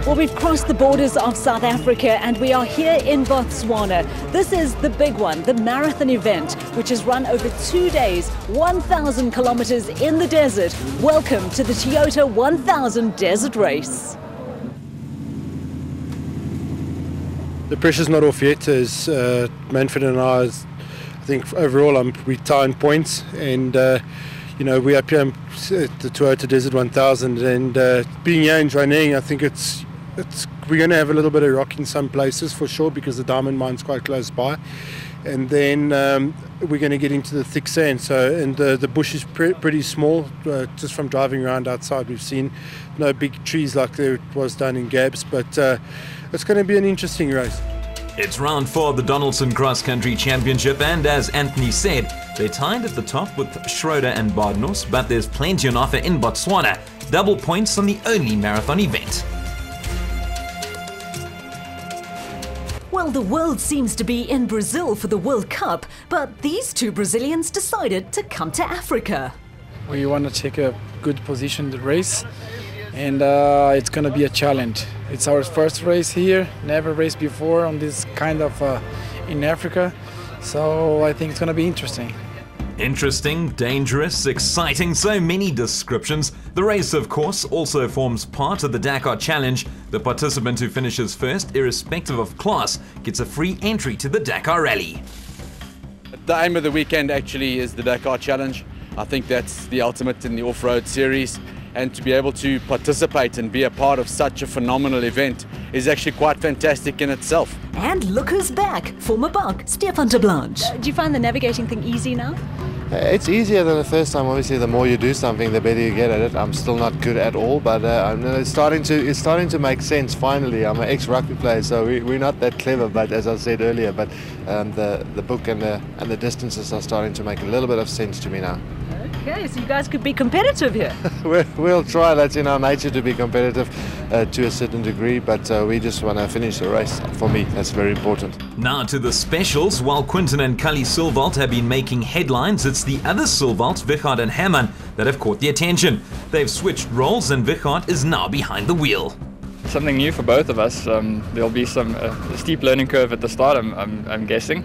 Well, we've crossed the borders of South Africa and we are here in Botswana. This is the big one, the marathon event, which is run over 2 days, 1,000 kilometers in the desert. Welcome to the Toyota 1000 Desert Race. The pressure's not off yet, as Manfred and I think overall we're tying points, and we're up here at the Toyota Desert 1000, and being here in Jwaneng, I think we're going to have a little bit of rock in some places for sure, because the diamond mine's quite close by, and then we're going to get into the thick sand. And the bush is pretty small. Just from driving around outside, we've seen no big trees like there was down in Gabs, but it's going to be an interesting race. It's round 4 of the Donaldson Cross Country Championship, and as Anthony said, they're tied at the top with Schroeder and Badenhorst, but there's plenty on offer in Botswana. Double points on the only marathon event. Well, the world seems to be in Brazil for the World Cup, but these two Brazilians decided to come to Africa. We want to take a good position in the race, and it's going to be a challenge. It's our first race here, never raced before on this kind of in Africa, so I think it's going to be interesting. Interesting, dangerous, exciting, so many descriptions. The race, of course, also forms part of the Dakar Challenge. The participant who finishes first, irrespective of class, gets a free entry to the Dakar Rally. The aim of the weekend actually is the Dakar Challenge. I think that's the ultimate in the off-road series, and to be able to participate and be a part of such a phenomenal event is actually quite fantastic in itself. And look who's back, former buck, Stefan de Blanche. Do you find the navigating thing easy now? It's easier than the first time. Obviously, the more you do something, the better you get at it. I'm still not good at all, but it's starting to make sense finally. I'm an ex-rugby player, so we're not that clever. But as I said earlier, the book and the distances are starting to make a little bit of sense to me now. Okay, so you guys could be competitive here. We'll try. That's in our nature to be competitive to a certain degree, but we just want to finish the race. For me, that's very important. Now to the specials. While Quinton and Cully Silvalt have been making headlines, it's the other Silvalts, Wichard and Herman, that have caught the attention. They've switched roles and Wichard is now behind the wheel. Something new for both of us. There'll be some steep learning curve at the start, I'm guessing.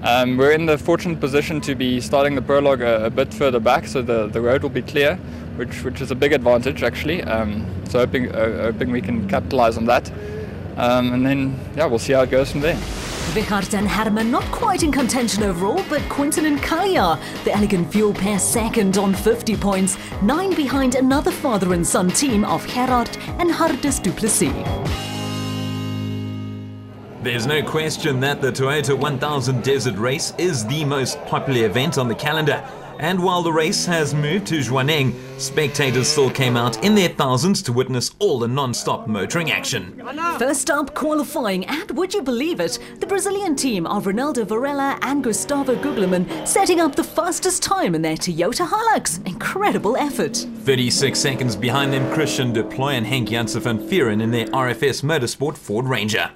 We're in the fortunate position to be starting the prologue a bit further back, so the road will be clear, which is a big advantage actually. So hoping we can capitalize on that, and then we'll see how it goes from there. Wichard and Herman not quite in contention overall, but Quinton and Cully are. The Elegant Fuel pair second on 50 points, 9 behind another father and son team of Gerard and Hardes du Plessis. There's no question that the Toyota 1000 Desert Race is the most popular event on the calendar. And while the race has moved to Jwaneng, spectators still came out in their thousands to witness all the non-stop motoring action. First up, qualifying, and would you believe it, the Brazilian team of Ronaldo Varela and Gustavo Gugleman setting up the fastest time in their Toyota Hilux. Incredible effort. 36 seconds behind them, Christian Deploy and Henk Janssen van Vieren in their RFS Motorsport Ford Ranger.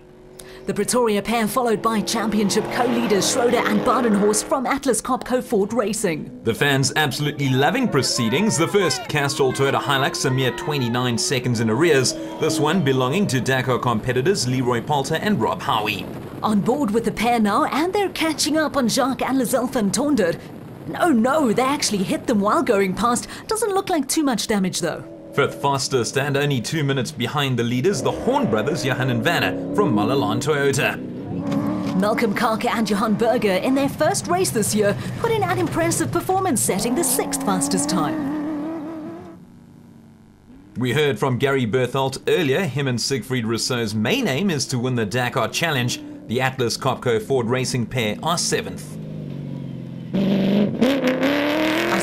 The Pretoria pair followed by championship co-leaders Schroeder and Badenhorst from Atlas Copco Ford Racing. The fans absolutely loving proceedings. The first Castrol Toyota Hilux a mere 29 seconds in arrears. This one belonging to Dakar competitors Leroy Poulter and Rob Howie. On board with the pair now, and they're catching up on Jacques and Lizelle van Tonder. No, they actually hit them while going past. Doesn't look like too much damage though. Fifth fastest and only 2 minutes behind the leaders, the Horn brothers Johan and Vanna from Malalan Toyota. Malcolm Karker and Johan Berger in their first race this year put in an impressive performance, setting the 6th fastest time. We heard from Gary Berthold earlier. Him and Siegfried Rousseau's main aim is to win the Dakar Challenge. The Atlas Copco Ford Racing pair are 7th.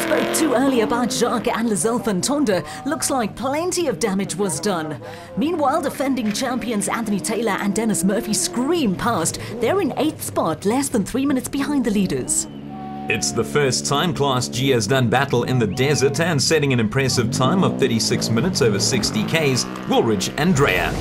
Spoke too early about Jacques and Lizelle van Tonder. Looks like plenty of damage was done. Meanwhile, defending champions Anthony Taylor and Dennis Murphy scream past. They're in 8th spot, less than 3 minutes behind the leaders. It's the first time Class G has done battle in the desert, and setting an impressive time of 36 minutes over 60 Ks, Woolridge and Dreyer.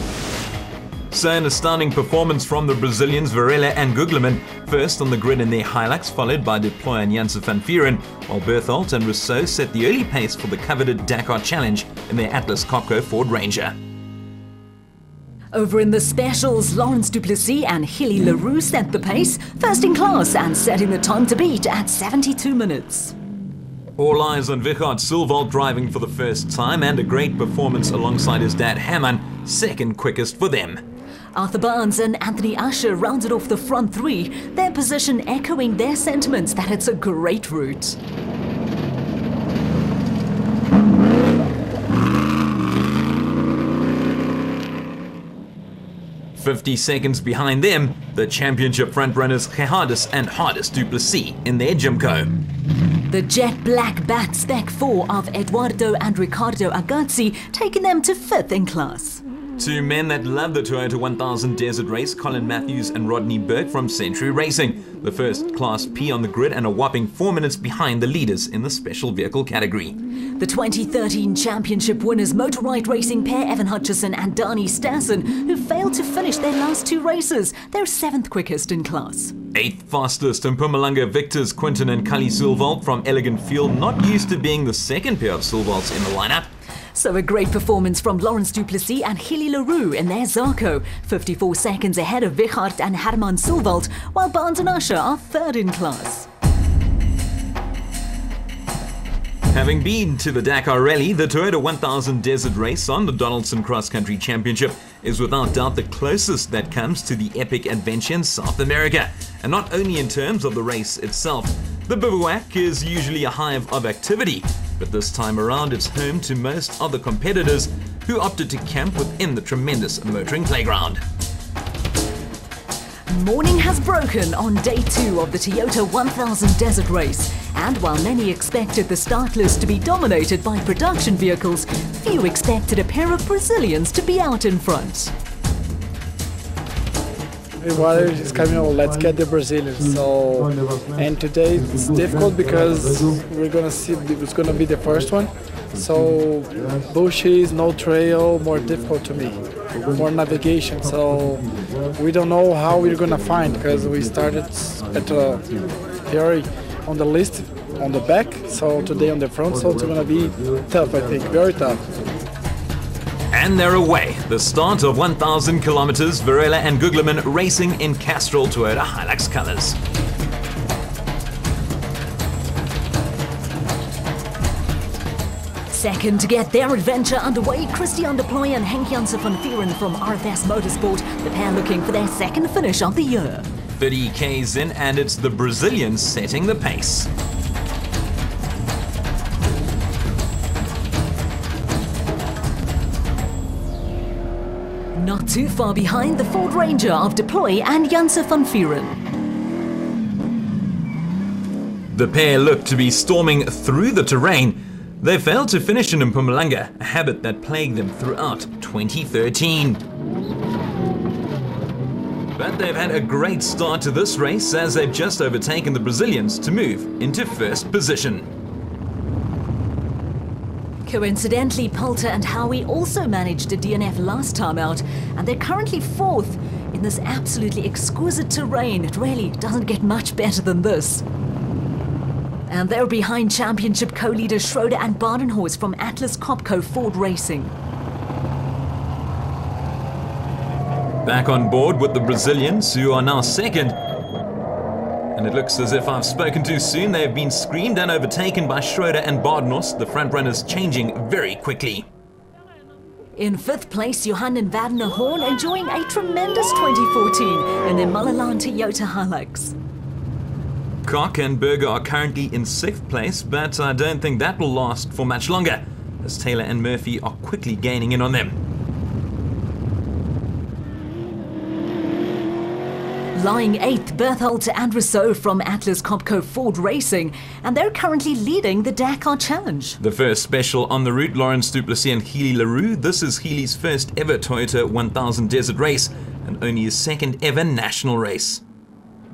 So an astounding performance from the Brazilians Varela and Gugleman, first on the grid in their Hilux, followed by Deploy and Janssen van Vieren, while Berthold and Rousseau set the early pace for the coveted Dakar Challenge in their Atlas Copco Ford Ranger. Over in the specials, Lawrence du Plessis and Hilly Leroux set the pace, first in class and setting the time to beat at 72 minutes. All eyes on Wichard Sulwald driving for the first time, and a great performance alongside his dad Herman, second quickest for them. Arthur Barnes and Anthony Usher rounded off the front three, their position echoing their sentiments that it's a great route. "50 seconds behind them, the championship frontrunners Gerhardus and Hardus du Plessis in their Jimco. The jet black Bat Spec 4 of Eduardo and Ricardo Agazzi taking them to 5th in class. Two men that love the Toyota 1000 Desert Race, Colin Matthews and Rodney Burke from Century Racing, the first Class P on the grid and a whopping 4 minutes behind the leaders in the special vehicle category. The 2013 championship winners Motorride Racing pair Evan Hutchison and Dani Stassen, who failed to finish their last two races, they're 7th quickest in class. 8th fastest in Mpumalanga Victors, Quinton and Cully Sulwald from Elegant Fuel, not used to being the second pair of Sulwalds in the lineup. So a great performance from Lawrence du Plessis and Hilly Leroux in their Zarco, 54 seconds ahead of Wichard and Herman Sulwald, while Barnes and Usher are 3rd in class. Having been to the Dakar Rally, the Toyota 1000 Desert Race on the Donaldson Cross Country Championship is without doubt the closest that comes to the epic adventure in South America. And not only in terms of the race itself, the bivouac is usually a hive of activity, but this time around it's home to most of the competitors who opted to camp within the tremendous motoring playground. Morning has broken on day 2 of the Toyota 1000 Desert Race, and while many expected the start list to be dominated by production vehicles, few expected a pair of Brazilians to be out in front. Water is coming on, let's get the Brazilians. So, and today it's difficult because we're gonna see it's gonna be the first one. So bushes, no trail, more difficult to me, more navigation. So we don't know how we're gonna find because we started at Perry on the list on the back. So today on the front. So it's gonna be tough, I think, very tough. And they're away. The start of 1,000 kilometers, Varela and Gugleman racing in Castrol Toyota Hilux colors. Second to get their adventure underway, Christian Deploy and Henk Janssen van Vieren from RFS Motorsport, the pair looking for their second finish of the year. 30 Ks in, and it's the Brazilians setting the pace. Not too far behind, the Ford Ranger of Deploy and Janssen van Vieren. The pair look to be storming through the terrain. They failed to finish in Mpumalanga, a habit that plagued them throughout 2013. But they've had a great start to this race as they've just overtaken the Brazilians to move into first position. Coincidentally, Poulter and Howie also managed a DNF last time out, and they're currently 4th in this absolutely exquisite terrain. It really doesn't get much better than this. And they're behind championship co-leader Schroeder and Badenhorst from Atlas Copco Ford Racing. Back on board with the Brazilians, who are now second. And it looks as if I've spoken too soon. They have been screamed and overtaken by Schroeder and Badenhorst, the front runners changing very quickly. In 5th place, Johan and Werner Horn enjoying a tremendous 2014 in their Malalan Toyota Hilux. Koch and Berger are currently in 6th place, but I don't think that will last for much longer, as Taylor and Murphy are quickly gaining in on them. Lying 8th, Berthold and Rousseau from Atlas Copco Ford Racing, and they're currently leading the Dakar Challenge. The first special on the route, Lawrence du Plessis and Healy Leroux. This is Healy's first ever Toyota 1000 Desert Race, and only his second ever national race.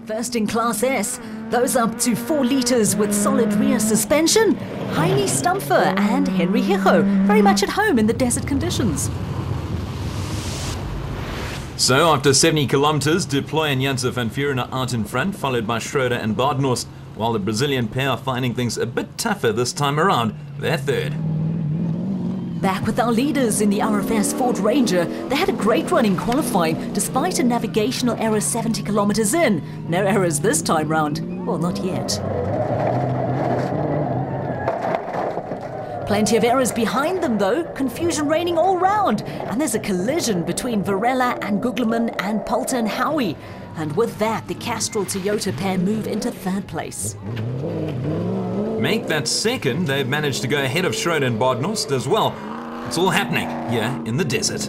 First in Class S, those up to 4 litres with solid rear suspension, Heini Stumpfer and Henry Hijo, very much at home in the desert conditions. So after 70 kilometers, Deploy and Janssen van Vieren are out in front, followed by Schroeder and Badenhorst, while the Brazilian pair are finding things a bit tougher this time around. They're third. Back with our leaders in the RFS Ford Ranger, they had a great run in qualifying despite a navigational error 70 kilometers in. No errors this time round. Well, not yet. Plenty of errors behind them though, confusion reigning all round. And there's a collision between Varela and Gugleman and Poulter and Howie. And with that, the Castrol Toyota pair move into third place. Make that second, they've managed to go ahead of Schroeder and Badenhorst as well. It's all happening here in the desert.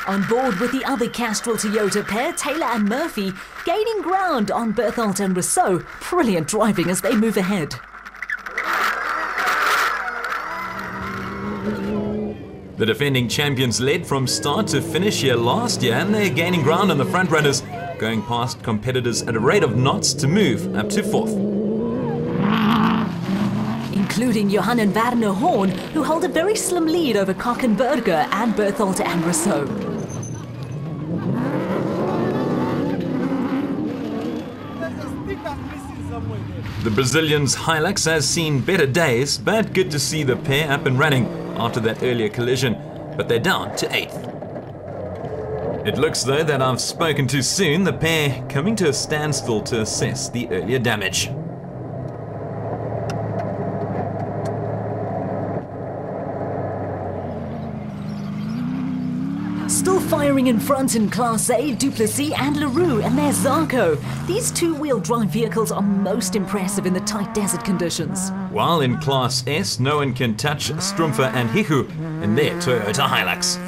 On board with the other Castrol Toyota pair, Taylor and Murphy, gaining ground on Berthold and Rousseau. Brilliant driving as they move ahead. The defending champions led from start to finish here last year, and they're gaining ground on the front runners, going past competitors at a rate of knots to move up to fourth. Including Johan and Werner Horn, who hold a very slim lead over Kockenberger and Berthold and Rousseau. The Brazilians' Hilux has seen better days, but good to see the pair up and running after that earlier collision, but they're down to 8th. It looks though that I've spoken too soon, the pair coming to a standstill to assess the earlier damage. Still firing in front in Class A, Duplessis and Leroux, and there's Zarco. These two-wheel drive vehicles are most impressive in the tight desert conditions. While in Class S, no one can touch Strumpfer and Hichu in their Toyota Hilux.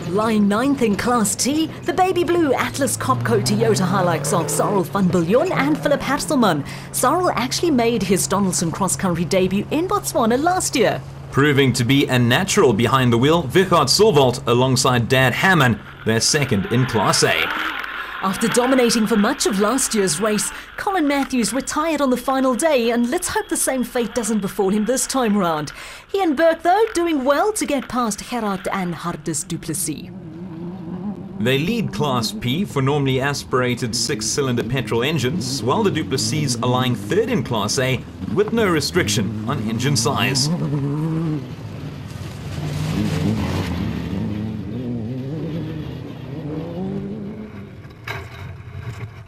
Lying 9th in Class T, the baby blue Atlas Copco Toyota Hilux of Sarel van Biljon and Philip Hasselman. Sarel actually made his Donaldson cross-country debut in Botswana last year. Proving to be a natural behind the wheel, Wichard Solvalt alongside Dad Hammond, their second in Class A. After dominating for much of last year's race, Colin Matthews retired on the final day, and let's hope the same fate doesn't befall him this time round. He and Burke, though, doing well to get past Gerard and Hardus Duplessis. They lead Class P for normally aspirated 6-cylinder petrol engines, while the Duplessis are lying third in Class A with no restriction on engine size.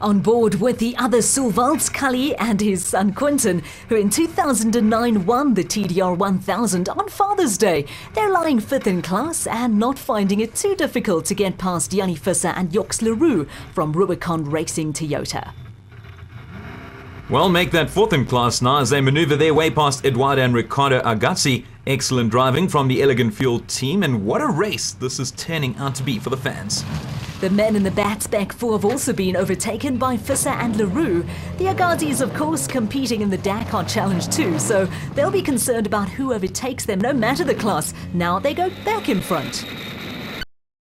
On board with the other Sulvalds, Cully and his son Quinton, who in 2009 won the TDR 1000 on Father's Day. They're lying 5th in class and not finding it too difficult to get past Jannie Visser and Joks Leroux from Rubicon Racing Toyota. Well, make that 4th in class now as they maneuver their way past Eduardo and Ricardo Agazzi. Excellent driving from the Elegant Fuel team, and what a race this is turning out to be for the fans. The men in the Batsback 4 have also been overtaken by Visser and Leroux. The Agazis, of course, competing in the Dakar Challenge too, so they'll be concerned about who overtakes them no matter the class. Now they go back in front.